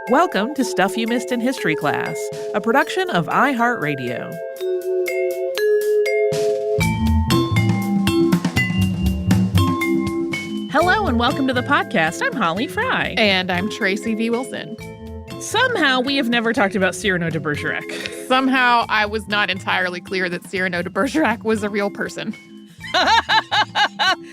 Welcome to Stuff You Missed in History Class, a production of iHeartRadio. Hello and welcome to the podcast. I'm Holly Fry. And I'm Tracy V. Wilson. Somehow we have never talked about Cyrano de Bergerac. Somehow I was not entirely clear that Cyrano de Bergerac was a real person.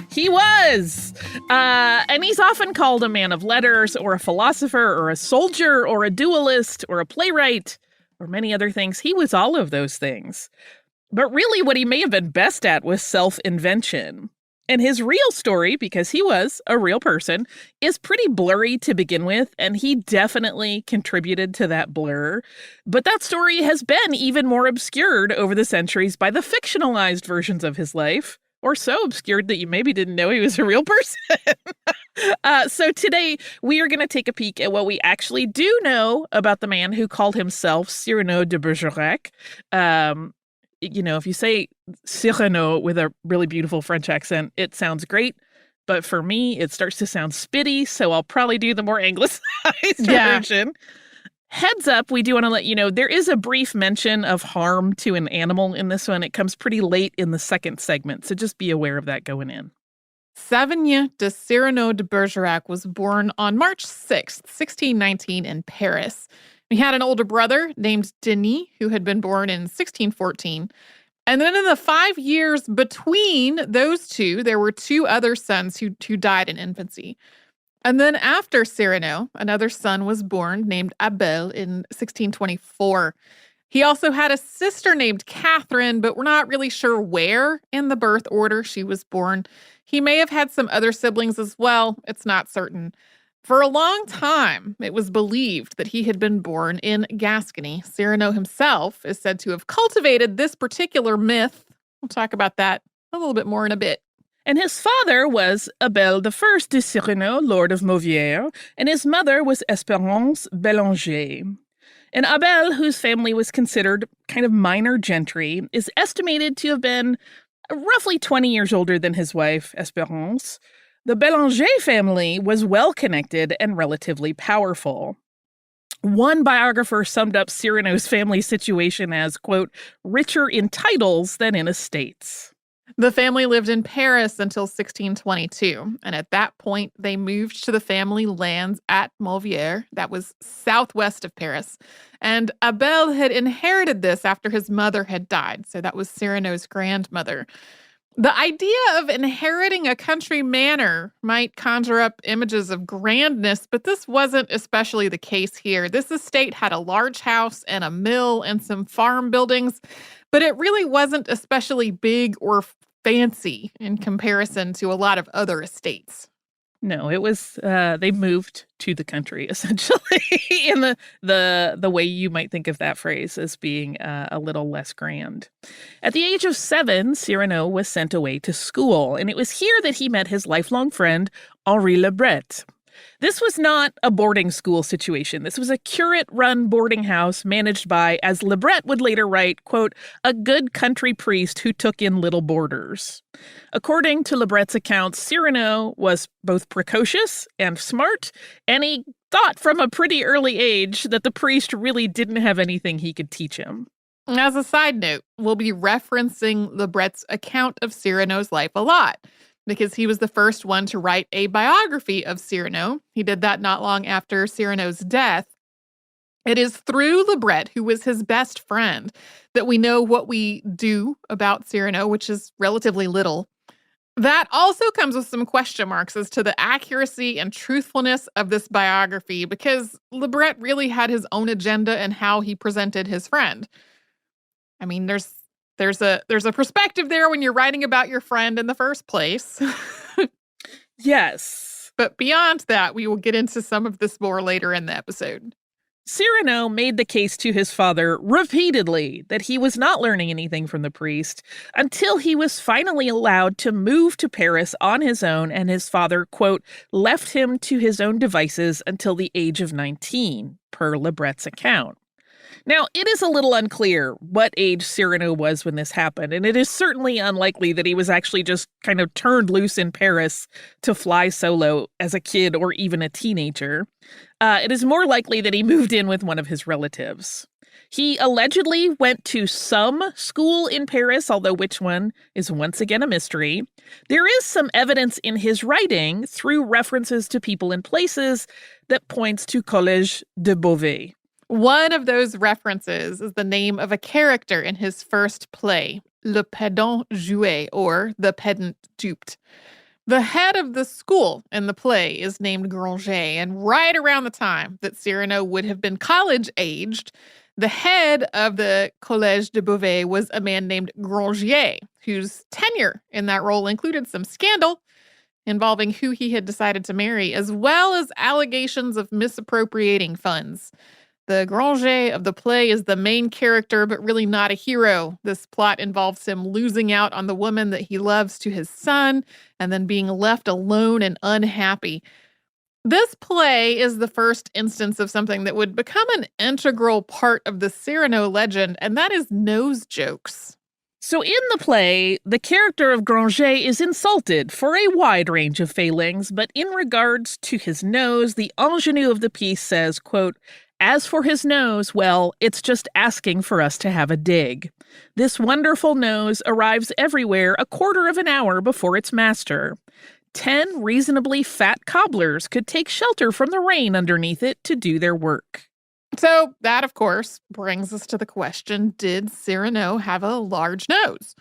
He was. And he's often called a man of letters or a philosopher or a soldier or a duelist or a playwright or many other things. He was all of those things. But really what he may have been best at was self-invention. And his real story, because he was a real person, is pretty blurry to begin with, and he definitely contributed to that blur. But that story has been even more obscured over the centuries by the fictionalized versions of his life, or so obscured that you maybe didn't know he was a real person. So today, we are going to take a peek at what we actually do know about the man who called himself Cyrano de Bergerac. If you say Cyrano with a really beautiful French accent, it sounds great. But for me, it starts to sound spitty, so I'll probably do the more anglicized version. Heads up, we do want to let you know, there is a brief mention of harm to an animal in this one. It comes pretty late in the second segment, so just be aware of that going in. Savigny de Cyrano de Bergerac was born on March 6th, 1619 in Paris. He had an older brother named Denis, who had been born in 1614. And then in the 5 years between those two, there were two other sons who died in infancy. And then after Cyrano, another son was born named Abel in 1624. He also had a sister named Catherine, but we're not really sure where in the birth order she was born. He may have had some other siblings as well. It's not certain. For a long time, it was believed that he had been born in Gascony. Cyrano himself is said to have cultivated this particular myth. We'll talk about that a little bit more in a bit. And his father was Abel I de Cyrano, Lord of Mauvière, and his mother was Espérance Bélanger. And Abel, whose family was considered kind of minor gentry, is estimated to have been roughly 20 years older than his wife, Espérance. The Bélanger family was well-connected and relatively powerful. One biographer summed up Cyrano's family situation as, quote, richer in titles than in estates. The family lived in Paris until 1622, and at that point, they moved to the family lands at Mauvière, that was southwest of Paris. And Abel had inherited this after his mother had died, so that was Cyrano's grandmother. The idea of inheriting a country manor might conjure up images of grandness, but this wasn't especially the case here. This estate had a large house and a mill and some farm buildings, but it really wasn't especially big or fancy in comparison to a lot of other estates. No, it was, they moved to the country, essentially, in the way you might think of that phrase as being a little less grand. At the age of 7, Cyrano was sent away to school, and it was here that he met his lifelong friend, Henri Lebret. This was not a boarding school situation. This was a curate-run boarding house managed by, as Lebret would later write, quote, a good country priest who took in little boarders. According to Lebret's accounts, Cyrano was both precocious and smart, and he thought from a pretty early age that the priest really didn't have anything he could teach him. As a side note, we'll be referencing Lebret's account of Cyrano's life a lot, because he was the first one to write a biography of Cyrano. He did that not long after Cyrano's death. It is through Lebret, who was his best friend, that we know what we do about Cyrano, which is relatively little. That also comes with some question marks as to the accuracy and truthfulness of this biography, because Lebret really had his own agenda and how he presented his friend. I mean, there's a perspective there when you're writing about your friend in the first place. Yes. But beyond that, we will get into some of this more later in the episode. Cyrano made the case to his father repeatedly that he was not learning anything from the priest until he was finally allowed to move to Paris on his own, and his father, quote, left him to his own devices until the age of 19, per Lebret's account. Now, it is a little unclear what age Cyrano was when this happened, and it is certainly unlikely that he was actually just kind of turned loose in Paris to fly solo as a kid or even a teenager. It is more likely that he moved in with one of his relatives. He allegedly went to some school in Paris, although which one is once again a mystery. There is some evidence in his writing through references to people and places that points to Collège de Beauvais. One of those references is the name of a character in his first play, Le Pedant Joué, or The Pedant Duped. The head of the school in the play is named Granger, and right around the time that Cyrano would have been college-aged, the head of the Collège de Beauvais was a man named Granger, whose tenure in that role included some scandal involving who he had decided to marry, as well as allegations of misappropriating funds. The Granger of the play is the main character, but really not a hero. This plot involves him losing out on the woman that he loves to his son, and then being left alone and unhappy. This play is the first instance of something that would become an integral part of the Cyrano legend, and that is nose jokes. So in the play, the character of Granger is insulted for a wide range of failings, but in regards to his nose, the ingenue of the piece says, quote, "As for his nose, well, it's just asking for us to have a dig. This wonderful nose arrives everywhere a quarter of an hour before its master. 10 reasonably fat cobblers could take shelter from the rain underneath it to do their work." So that, of course, brings us to the question, did Cyrano have a large nose?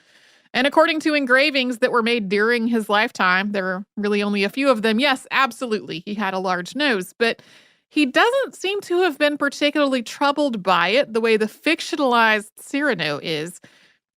And according to engravings that were made during his lifetime, there are really only a few of them. Yes, absolutely, he had a large nose, but he doesn't seem to have been particularly troubled by it the way the fictionalized Cyrano is.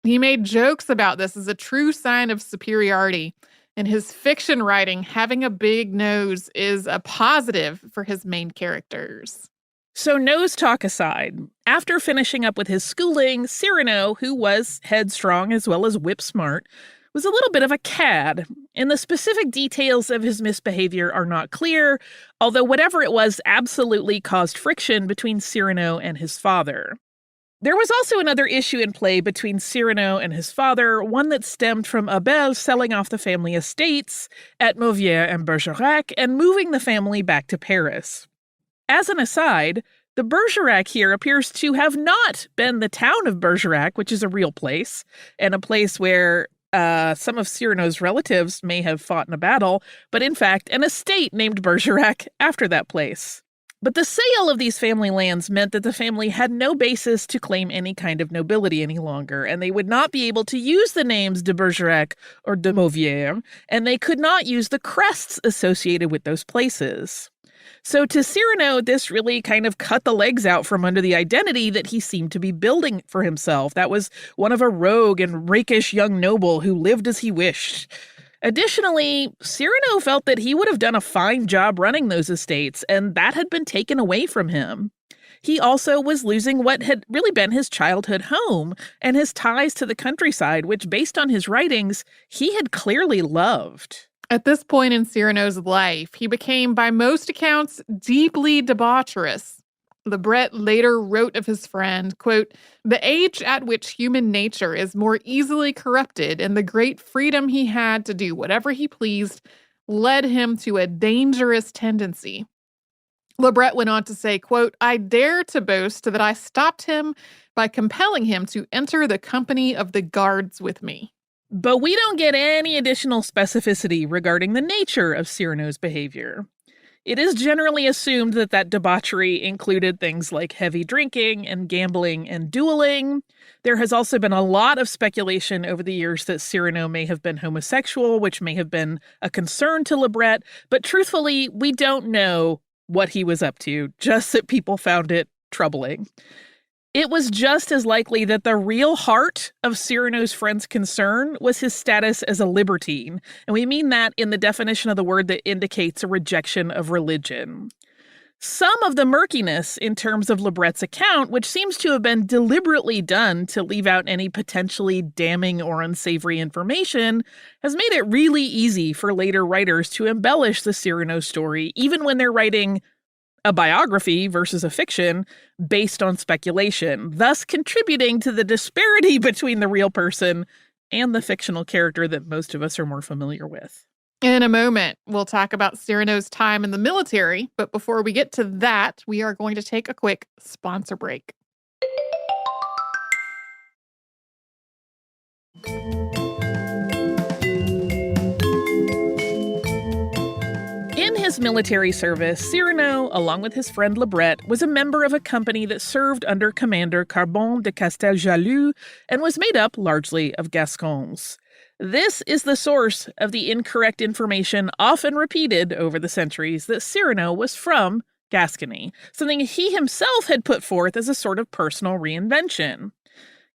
He made jokes about this as a true sign of superiority. In his fiction writing, having a big nose is a positive for his main characters. So nose talk aside, after finishing up with his schooling, Cyrano, who was headstrong as well as whip smart, was a little bit of a cad, and the specific details of his misbehavior are not clear, although whatever it was absolutely caused friction between Cyrano and his father. There was also another issue in play between Cyrano and his father, one that stemmed from Abel selling off the family estates at Mauvière and Bergerac and moving the family back to Paris. As an aside, the Bergerac here appears to have not been the town of Bergerac, which is a real place, and a place where some of Cyrano's relatives may have fought in a battle, but in fact, an estate named Bergerac after that place. But the sale of these family lands meant that the family had no basis to claim any kind of nobility any longer, and they would not be able to use the names de Bergerac or de Mauvière, and they could not use the crests associated with those places. So to Cyrano, this really kind of cut the legs out from under the identity that he seemed to be building for himself. That was one of a rogue and rakish young noble who lived as he wished. Additionally, Cyrano felt that he would have done a fine job running those estates, and that had been taken away from him. He also was losing what had really been his childhood home and his ties to the countryside, which, based on his writings, he had clearly loved. At this point in Cyrano's life, he became, by most accounts, deeply debaucherous. Lebret later wrote of his friend, quote, "The age at which human nature is more easily corrupted and the great freedom he had to do whatever he pleased led him to a dangerous tendency." Lebret went on to say, quote, "I dare to boast that I stopped him by compelling him to enter the company of the guards with me." But we don't get any additional specificity regarding the nature of Cyrano's behavior. It is generally assumed that that debauchery included things like heavy drinking and gambling and dueling. There has also been a lot of speculation over the years that Cyrano may have been homosexual, which may have been a concern to Lebret, but truthfully, we don't know what he was up to, just that people found it troubling. It was just as likely that the real heart of Cyrano's friend's concern was his status as a libertine, and we mean that in the definition of the word that indicates a rejection of religion. Some of the murkiness in terms of Lebret's account, which seems to have been deliberately done to leave out any potentially damning or unsavory information, has made it really easy for later writers to embellish the Cyrano story, even when they're writing a biography versus a fiction based on speculation, thus contributing to the disparity between the real person and the fictional character that most of us are more familiar with. In a moment, we'll talk about Cyrano's time in the military, but before we get to that, we are going to take a quick sponsor break. In his military service, Cyrano, along with his friend Lebret, was a member of a company that served under Commander Carbon de Casteljaloux and was made up largely of Gascons. This is the source of the incorrect information often repeated over the centuries that Cyrano was from Gascony, something he himself had put forth as a sort of personal reinvention.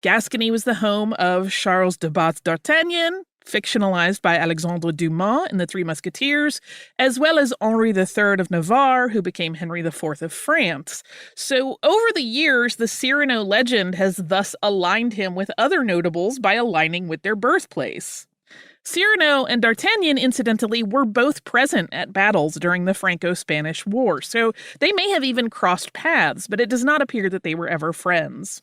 Gascony was the home of Charles de Batz d'Artagnan, fictionalized by Alexandre Dumas in The Three Musketeers, as well as Henri III of Navarre, who became Henry IV of France. So over the years, the Cyrano legend has thus aligned him with other notables by aligning with their birthplace. Cyrano and D'Artagnan, incidentally, were both present at battles during the Franco-Spanish War, so they may have even crossed paths, but it does not appear that they were ever friends.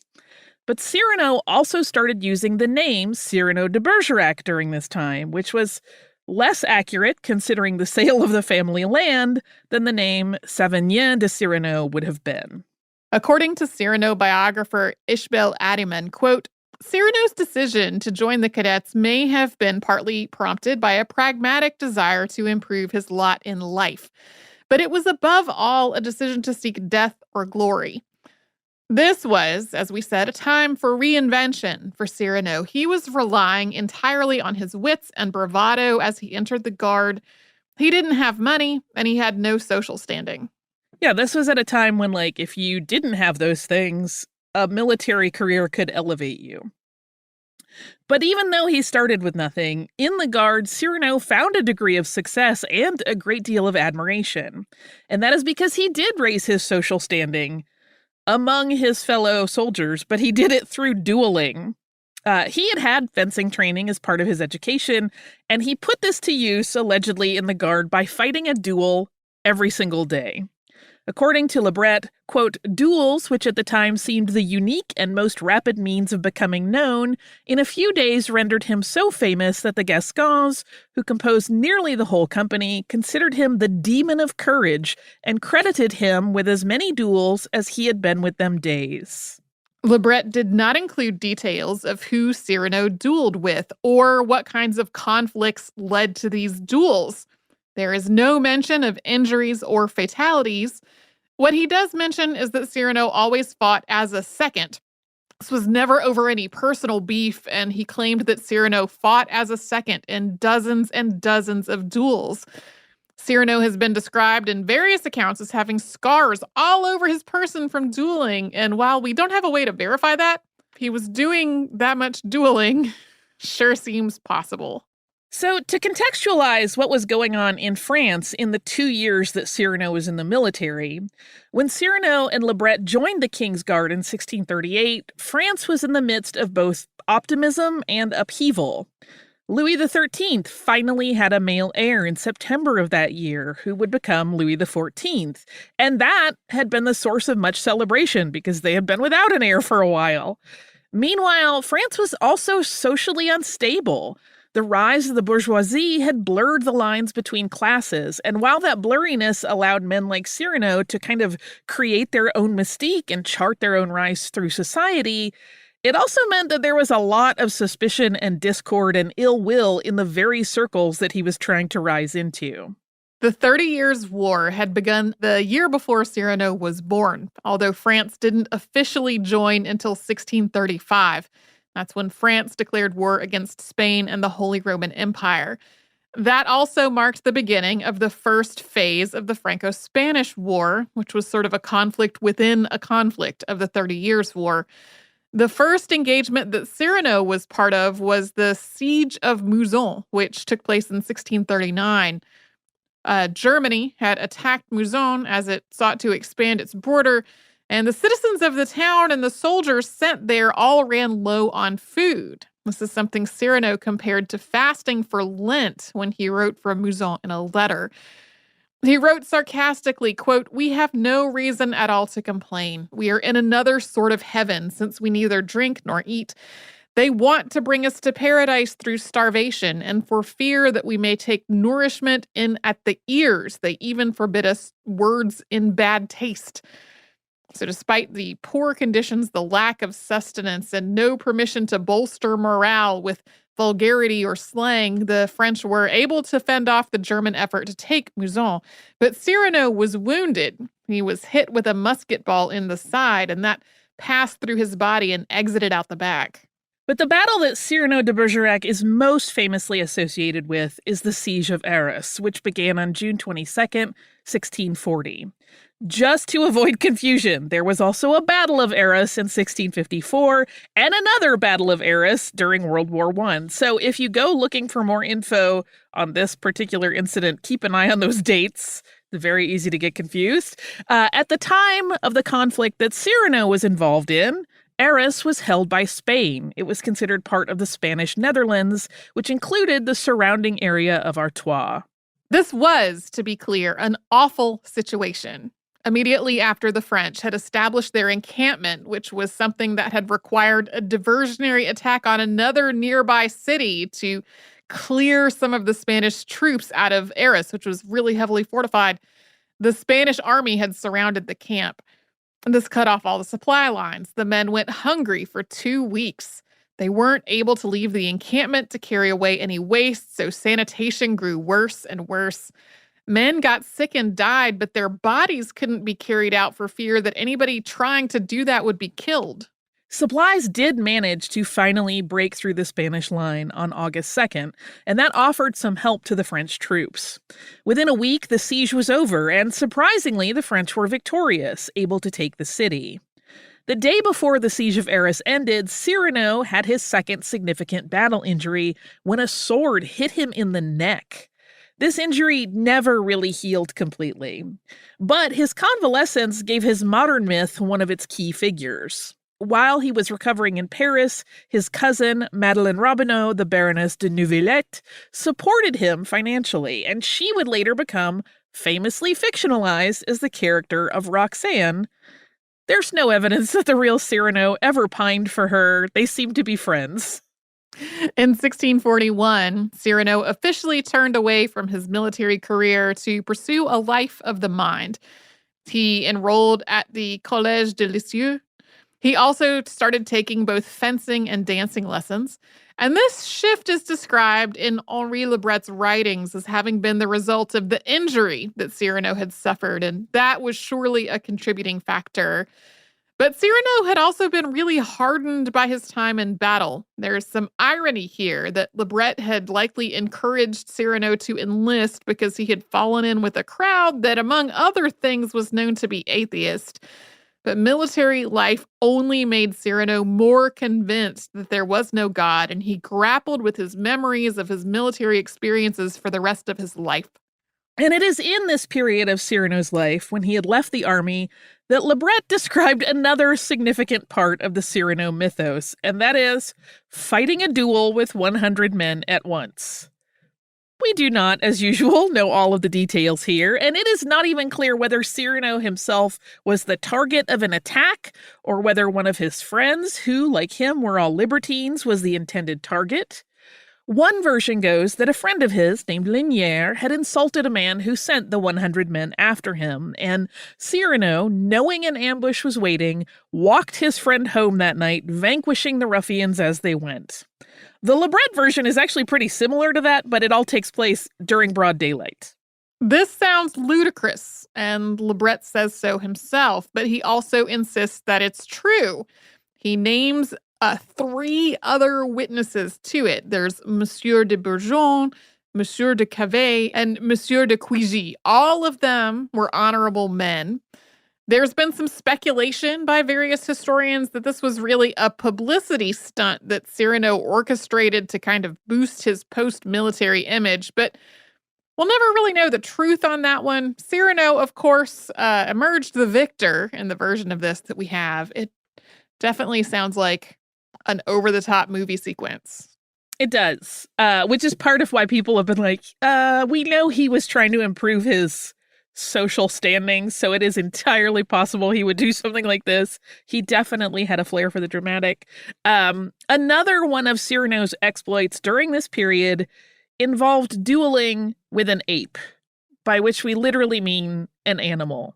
But Cyrano also started using the name Cyrano de Bergerac during this time, which was less accurate considering the sale of the family land than the name Savinien de Cyrano would have been. According to Cyrano biographer Ishbel Adiman, quote, Cyrano's decision to join the cadets may have been partly prompted by a pragmatic desire to improve his lot in life, but it was above all a decision to seek death or glory. This was, as we said, a time for reinvention for Cyrano. He was relying entirely on his wits and bravado as he entered the Guard. He didn't have money, and he had no social standing. Yeah, this was at a time when, if you didn't have those things, a military career could elevate you. But even though he started with nothing, in the Guard, Cyrano found a degree of success and a great deal of admiration. And that is because he did raise his social standing among his fellow soldiers, but he did it through dueling. He had fencing training as part of his education, and he put this to use, allegedly, in the Guard by fighting a duel every single day. According to Lebret, quote, duels, which at the time seemed the unique and most rapid means of becoming known, in a few days rendered him so famous that the Gascons, who composed nearly the whole company, considered him the demon of courage and credited him with as many duels as he had been with them days. Lebret did not include details of who Cyrano dueled with or what kinds of conflicts led to these duels. There is no mention of injuries or fatalities. What he does mention is that Cyrano always fought as a second. This was never over any personal beef, and he claimed that Cyrano fought as a second in dozens and dozens of duels. Cyrano has been described in various accounts as having scars all over his person from dueling, and while we don't have a way to verify that, he was doing that much dueling sure seems possible. So to contextualize what was going on in France in the 2 years that Cyrano was in the military, when Cyrano and Lebret joined the King's Guard in 1638, France was in the midst of both optimism and upheaval. Louis XIII finally had a male heir in September of that year who would become Louis XIV, and that had been the source of much celebration because they had been without an heir for a while. Meanwhile, France was also socially unstable. The rise of the bourgeoisie had blurred the lines between classes, and while that blurriness allowed men like Cyrano to kind of create their own mystique and chart their own rise through society, it also meant that there was a lot of suspicion and discord and ill will in the very circles that he was trying to rise into. The 30 Years' War had begun the year before Cyrano was born, although France didn't officially join until 1635. That's when France declared war against Spain and the Holy Roman Empire. That also marked the beginning of the first phase of the Franco-Spanish War, which was sort of a conflict within a conflict of the 30 Years' War. The first engagement that Cyrano was part of was the Siege of Mouzon, which took place in 1639. Germany had attacked Mouzon as it sought to expand its border, and the citizens of the town and the soldiers sent there all ran low on food. This is something Cyrano compared to fasting for Lent when he wrote from Mouzon in a letter. He wrote sarcastically, quote, "We have no reason at all to complain. We are in another sort of heaven, since we neither drink nor eat. They want to bring us to paradise through starvation, and for fear that we may take nourishment in at the ears, they even forbid us words in bad taste." So despite the poor conditions, the lack of sustenance, and no permission to bolster morale with vulgarity or slang, the French were able to fend off the German effort to take Mouzon. But Cyrano was wounded. He was hit with a musket ball in the side, and that passed through his body and exited out the back. But the battle that Cyrano de Bergerac is most famously associated with is the Siege of Arras, which began on June 22nd, 1640. Just to avoid confusion, there was also a Battle of Arras in 1654 and another Battle of Arras during World War I. So if you go looking for more info on this particular incident, keep an eye on those dates. It's very easy to get confused. At the time of the conflict that Cyrano was involved in, Arras was held by Spain. It was considered part of the Spanish Netherlands, which included the surrounding area of Artois. This was, to be clear, an awful situation. Immediately after the French had established their encampment, which was something that had required a diversionary attack on another nearby city to clear some of the Spanish troops out of Arras, which was really heavily fortified, the Spanish army had surrounded the camp. And this cut off all the supply lines. The men went hungry for 2 weeks. They weren't able to leave the encampment to carry away any waste, so sanitation grew worse and worse. Men got sick and died, but their bodies couldn't be carried out for fear that anybody trying to do that would be killed. Supplies did manage to finally break through the Spanish line on August 2nd, and that offered some help to the French troops. Within a week, the siege was over, and surprisingly, the French were victorious, able to take the city. The day before the Siege of Arras ended, Cyrano had his second significant battle injury when a sword hit him in the neck. This injury never really healed completely, but his convalescence gave his modern myth one of its key figures. While he was recovering in Paris, his cousin, Madeleine Robineau, the Baroness de Neuvillette, supported him financially, and she would later become famously fictionalized as the character of Roxanne. There's no evidence that the real Cyrano ever pined for her. They seem to be friends. In 1641, Cyrano officially turned away from his military career to pursue a life of the mind. He enrolled at the Collège de Lisieux. He also started taking both fencing and dancing lessons. And this shift is described in Henri Lebret's writings as having been the result of the injury that Cyrano had suffered, and that was surely a contributing factor. But Cyrano had also been really hardened by his time in battle. There's some irony here that Lebret had likely encouraged Cyrano to enlist because he had fallen in with a crowd that, among other things, was known to be atheist. But military life only made Cyrano more convinced that there was no God, and he grappled with his memories of his military experiences for the rest of his life. And it is in this period of Cyrano's life, when he had left the army, that Lebret described another significant part of the Cyrano mythos, and that is fighting a duel with 100 men at once. We do not, as usual, know all of the details here, and it is not even clear whether Cyrano himself was the target of an attack, or whether one of his friends, who, like him, were all libertines, was the intended target. One version goes that a friend of his, named Linière, had insulted a man who sent the 100 men after him, and Cyrano, knowing an ambush was waiting, walked his friend home that night, vanquishing the ruffians as they went. The Lebret version is actually pretty similar to that, but it all takes place during broad daylight. This sounds ludicrous, and Lebret says so himself, but he also insists that it's true. He names 3 other witnesses to it. There's Monsieur de Bourgogne, Monsieur de Cavet, and Monsieur de Cuigy. All of them were honorable men. There's been some speculation by various historians that this was really a publicity stunt that Cyrano orchestrated to kind of boost his post-military image, but we'll never really know the truth on that one. Cyrano, of course, emerged the victor in the version of this that we have. It definitely sounds like an over-the-top movie sequence. It does, which is part of why people have been like, we know he was trying to improve his social standings, so it is entirely possible he would do something like this. He definitely had a flair for the dramatic. Another one of Cyrano's exploits during this period involved dueling with an ape, by which we literally mean an animal.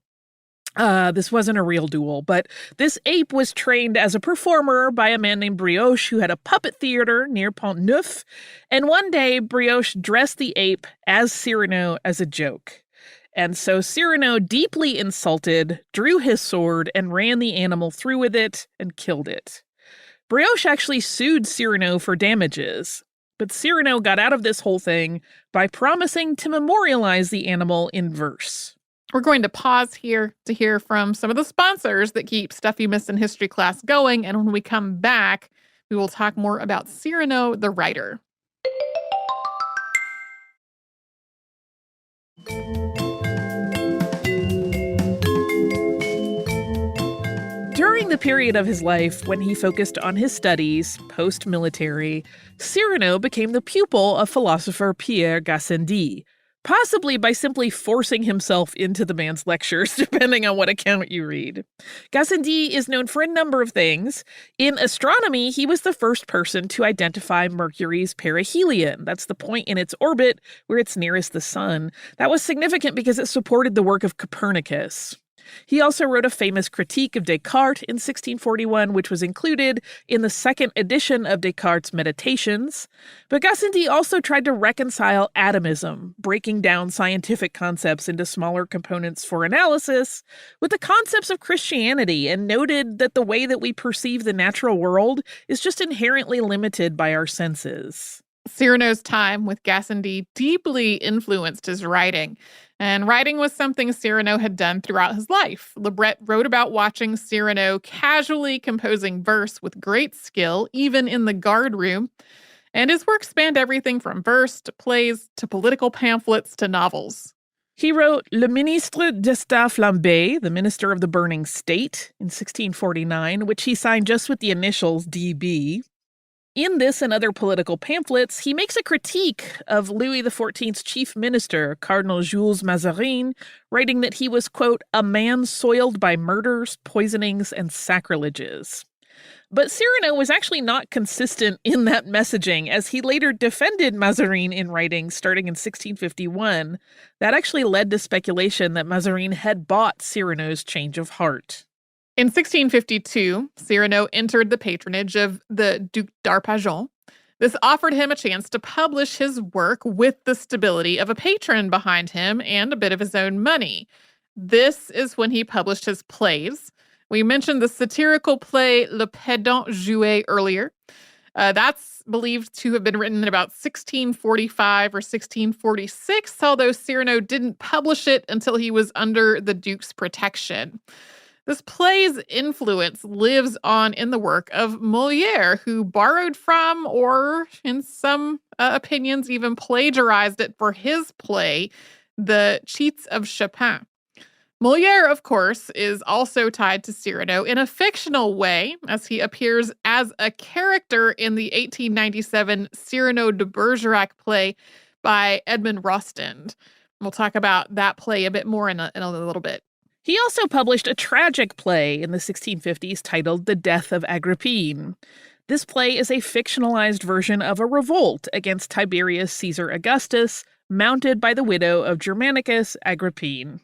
This wasn't a real duel, but this ape was trained as a performer by a man named Brioche who had a puppet theater near Pont-Neuf. And one day, Brioche dressed the ape as Cyrano as a joke. And so Cyrano, deeply insulted, drew his sword and ran the animal through with it and killed it. Brioche actually sued Cyrano for damages, but Cyrano got out of this whole thing by promising to memorialize the animal in verse. We're going to pause here to hear from some of the sponsors that keep Stuff You Missed in History class going. And when we come back, we will talk more about Cyrano the writer. During the period of his life when he focused on his studies, post-military, Cyrano became the pupil of philosopher Pierre Gassendi, possibly by simply forcing himself into the man's lectures, depending on what account you read. Gassendi is known for a number of things. In astronomy, he was the first person to identify Mercury's perihelion. That's the point in its orbit where it's nearest the sun. That was significant because it supported the work of Copernicus. He also wrote a famous critique of Descartes in 1641, which was included in the second edition of Descartes' Meditations. But Gassendi also tried to reconcile atomism, breaking down scientific concepts into smaller components for analysis, with the concepts of Christianity, and noted that the way that we perceive the natural world is just inherently limited by our senses. Cyrano's time with Gassendi deeply influenced his writing. And writing was something Cyrano had done throughout his life. Lebret wrote about watching Cyrano casually composing verse with great skill, even in the guard room. And his work spanned everything from verse to plays to political pamphlets to novels. He wrote Le Ministre d'État Flambé, the Minister of the Burning State, in 1649, which he signed just with the initials DB. In this and other political pamphlets, he makes a critique of Louis XIV's chief minister, Cardinal Jules Mazarin, writing that he was, quote, a man soiled by murders, poisonings, and sacrileges. But Cyrano was actually not consistent in that messaging, as he later defended Mazarin in writing starting in 1651. That actually led to speculation that Mazarin had bought Cyrano's change of heart. In 1652, Cyrano entered the patronage of the Duc d'Arpajon. This offered him a chance to publish his work with the stability of a patron behind him and a bit of his own money. This is when he published his plays. We mentioned the satirical play Le Pedant Joué earlier. That's believed to have been written in about 1645 or 1646, although Cyrano didn't publish it until he was under the Duke's protection. This play's influence lives on in the work of Molière, who borrowed from, or in some opinions, even plagiarized it for his play, The Cheats of Chopin. Molière, of course, is also tied to Cyrano in a fictional way, as he appears as a character in the 1897 Cyrano de Bergerac play by Edmond Rostand. We'll talk about that play a bit more in a little bit. He also published a tragic play in the 1650s titled The Death of Agrippine. This play is a fictionalized version of a revolt against Tiberius Caesar Augustus, mounted by the widow of Germanicus, Agrippine.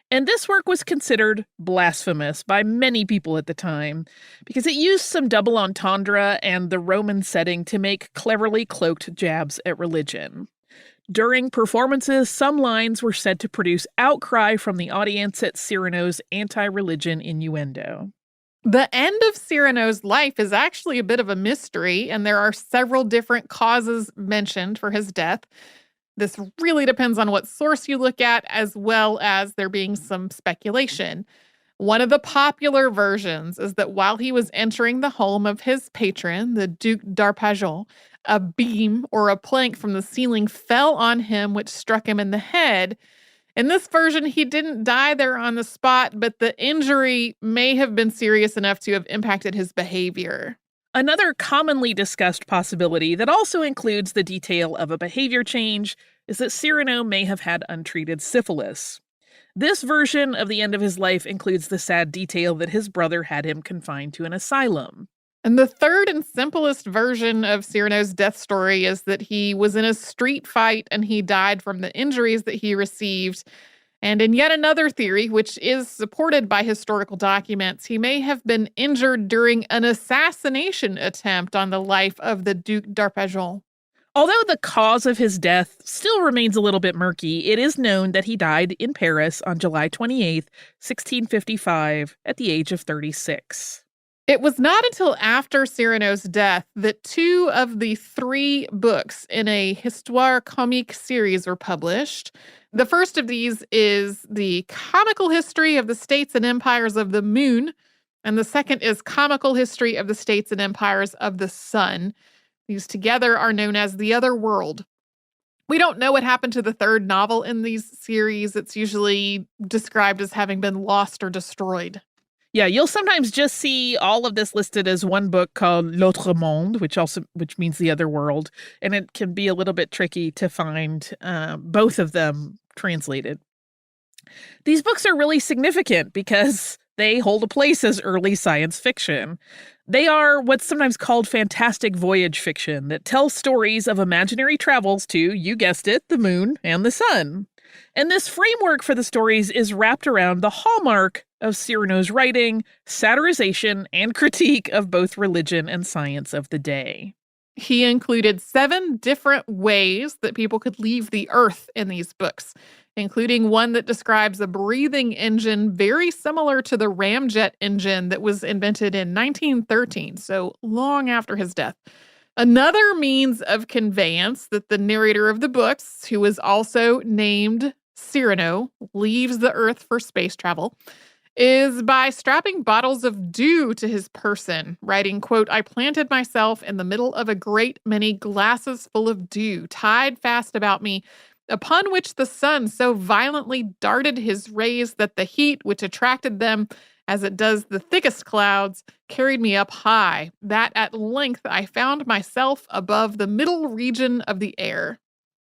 And this work was considered blasphemous by many people at the time, because it used some double entendre and the Roman setting to make cleverly cloaked jabs at religion. During performances, some lines were said to produce outcry from the audience at Cyrano's anti-religion innuendo. The end of Cyrano's life is actually a bit of a mystery, and there are several different causes mentioned for his death. This really depends on what source you look at, as well as there being some speculation. One of the popular versions is that while he was entering the home of his patron, the Duc d'Arpajon, a beam or a plank from the ceiling fell on him, which struck him in the head. In this version, he didn't die there on the spot, but the injury may have been serious enough to have impacted his behavior. Another commonly discussed possibility that also includes the detail of a behavior change is that Cyrano may have had untreated syphilis. This version of the end of his life includes the sad detail that his brother had him confined to an asylum. And the third and simplest version of Cyrano's death story is that he was in a street fight and he died from the injuries that he received. And in yet another theory, which is supported by historical documents, he may have been injured during an assassination attempt on the life of the Duc d'Arpajon. Although the cause of his death still remains a little bit murky, it is known that he died in Paris on July 28th, 1655, at the age of 36. It was not until after Cyrano's death that 2 of the 3 books in a Histoire comique series were published. The first of these is the Comical History of the States and Empires of the Moon, and the second is Comical History of the States and Empires of the Sun. These together are known as The Other World. We don't know what happened to the third novel in these series. It's usually described as having been lost or destroyed. Yeah, you'll sometimes just see all of this listed as one book called L'Autre Monde, which means the other world, and it can be a little bit tricky to find both of them translated. These books are really significant because they hold a place as early science fiction. They are what's sometimes called fantastic voyage fiction that tells stories of imaginary travels to, you guessed it, the moon and the sun. And this framework for the stories is wrapped around the hallmark of Cyrano's writing, satirization, and critique of both religion and science of the day. He included 7 different ways that people could leave the earth in these books, including one that describes a breathing engine very similar to the ramjet engine that was invented in 1913, so long after his death. Another means of conveyance that the narrator of the books, who is also named Cyrano, leaves the earth for space travel, is by strapping bottles of dew to his person, writing, quote, "I planted myself in the middle of a great many glasses full of dew, tied fast about me, upon which the sun so violently darted his rays that the heat which attracted them, as it does the thickest clouds, carried me up high, that at length I found myself above the middle region of the air."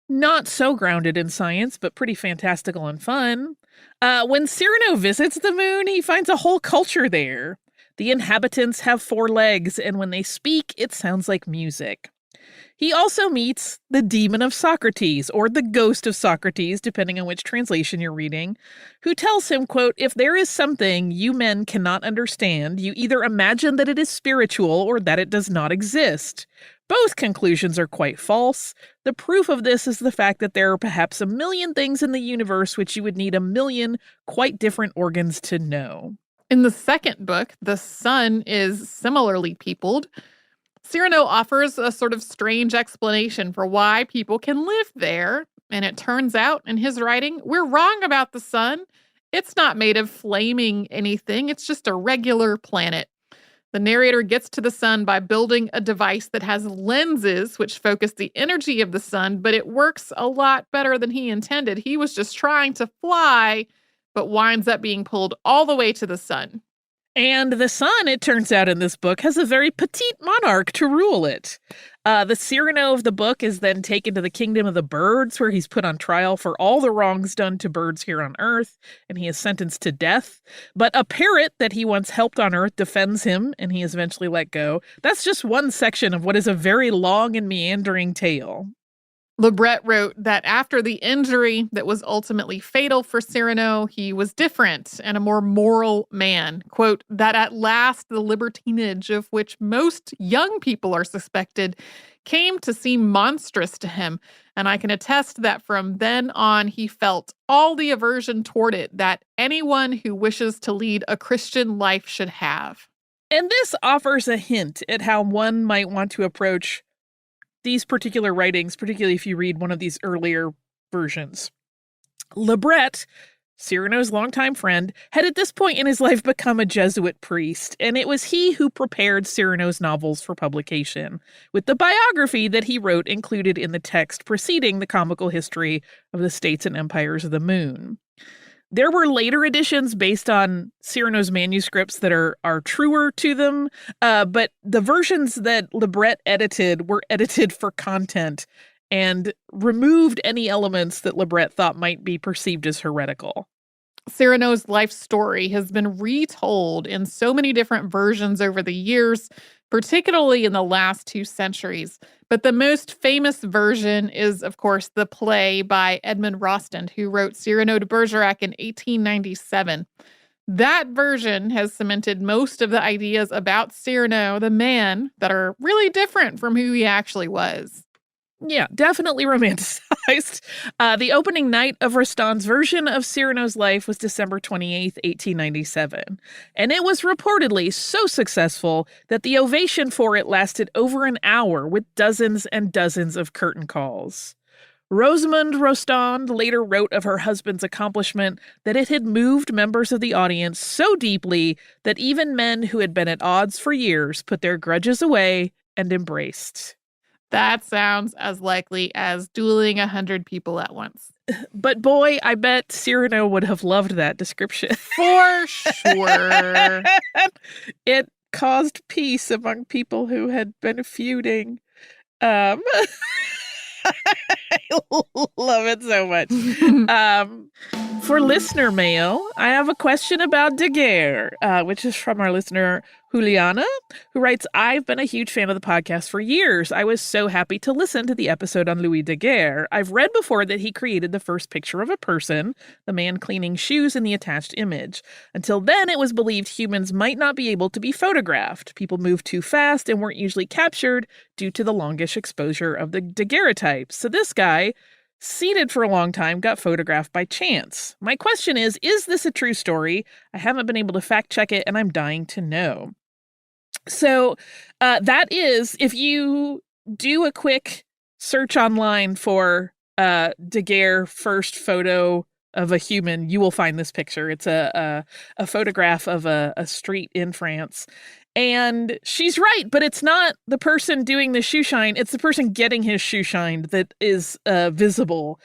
Not so grounded in science, but pretty fantastical and fun. When Cyrano visits the moon, he finds a whole culture there. The inhabitants have 4 legs, and when they speak, it sounds like music. He also meets the demon of Socrates, or the ghost of Socrates, depending on which translation you're reading, who tells him, quote, "If there is something you men cannot understand, you either imagine that it is spiritual or that it does not exist. Both conclusions are quite false. The proof of this is the fact that there are perhaps a million things in the universe which you would need a million quite different organs to know." In the second book, the sun is similarly peopled. Cyrano offers a sort of strange explanation for why people can live there, and it turns out in his writing, we're wrong about the sun. It's not made of flaming anything, it's just a regular planet. The narrator gets to the sun by building a device that has lenses which focus the energy of the sun, but it works a lot better than he intended. He was just trying to fly, but winds up being pulled all the way to the sun. And the sun, it turns out in this book, has a very petite monarch to rule it. The Cyrano of the book is then taken to the kingdom of the birds, where he's put on trial for all the wrongs done to birds here on Earth, and he is sentenced to death. But a parrot that he once helped on Earth defends him, and he is eventually let go. That's just one section of what is a very long and meandering tale. Lebret wrote that after the injury that was ultimately fatal for Cyrano, he was different and a more moral man. Quote, "that at last the libertinage of which most young people are suspected came to seem monstrous to him. And I can attest that from then on he felt all the aversion toward it that anyone who wishes to lead a Christian life should have." And this offers a hint at how one might want to approach these particular writings, particularly if you read one of these earlier versions. Lebret, Cyrano's longtime friend, had at this point in his life become a Jesuit priest, and it was he who prepared Cyrano's novels for publication, with the biography that he wrote included in the text preceding the comical history of the States and Empires of the Moon. There were later editions based on Cyrano's manuscripts that are truer to them, but the versions that Lebret edited were edited for content and removed any elements that Lebret thought might be perceived as heretical. Cyrano's life story has been retold in so many different versions over the years, particularly in the last 2 centuries. But the most famous version is, of course, the play by Edmond Rostand, who wrote Cyrano de Bergerac in 1897. That version has cemented most of the ideas about Cyrano, the man, that are really different from who he actually was. Yeah, definitely romanticized. The opening night of Rostand's version of Cyrano's life was December 28th, 1897. And it was reportedly so successful that the ovation for it lasted over an hour with dozens and dozens of curtain calls. Rosamond Rostand later wrote of her husband's accomplishment that it had moved members of the audience so deeply that even men who had been at odds for years put their grudges away and embraced. That sounds as likely as dueling 100 people at once. But boy, I bet Cyrano would have loved that description. For sure. It caused peace among people who had been feuding. I love it so much. For listener mail, I have a question about Daguerre, which is from our listener Juliana, who writes, I've been a huge fan of the podcast for years. I was so happy to listen to the episode on Louis Daguerre. I've read before that he created the first picture of a person, the man cleaning shoes in the attached image. Until then, it was believed humans might not be able to be photographed. People moved too fast and weren't usually captured due to the longish exposure of the daguerreotypes. So this guy, seated for a long time, got photographed by chance. My question is this a true story? I haven't been able to fact check it, and I'm dying to know. So that is, if you do a quick search online for Daguerre first photo of a human, you will find this picture. It's a photograph of a street in France. And she's right, but it's not the person doing the shoe shine. It's the person getting his shoe shined that is visible.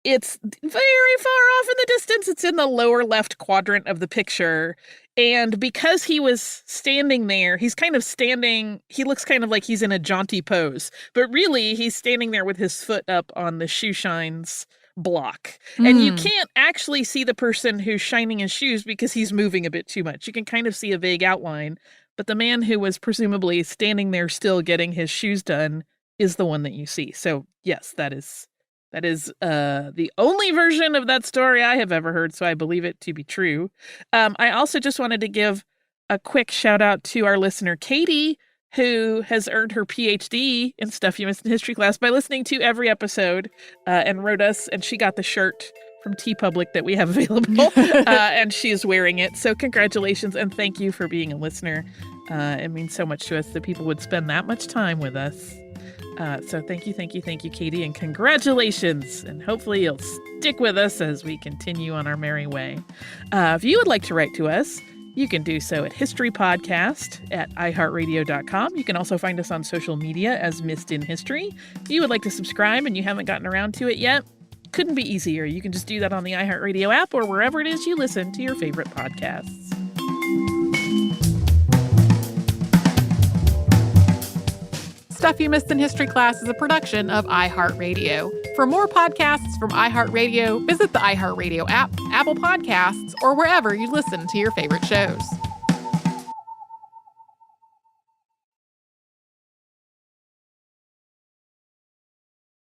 It's very far off in the distance. It's in the lower left quadrant of the picture. And because he was standing there, he's kind of standing, he looks kind of like he's in a jaunty pose. But really, he's standing there with his foot up on the shoe shines block. And you can't actually see the person who's shining his shoes because he's moving a bit too much. You can kind of see a vague outline. But the man who was presumably standing there still getting his shoes done is the one that you see. So yes, that is the only version of that story I have ever heard, so I believe it to be true. I also just wanted to give a quick shout out to our listener, Katie, who has earned her PhD in Stuff You Missed in History class by listening to every episode and wrote us, and she got the shirt from TeePublic that we have available, and she is wearing it. So congratulations, and thank you for being a listener. It means so much to us that people would spend that much time with us. So thank you, Katie, and congratulations. And hopefully you'll stick with us as we continue on our merry way. If you would like to write to us, you can do so at historypodcast@iHeartRadio.com. You can also find us on social media as Missed in History. If you would like to subscribe and you haven't gotten around to it yet, couldn't be easier. You can just do that on the iHeartRadio app or wherever it is you listen to your favorite podcasts. Stuff You Missed in History class is a production of iHeartRadio. For more podcasts from iHeartRadio, visit the iHeartRadio app, Apple Podcasts, or wherever you listen to your favorite shows.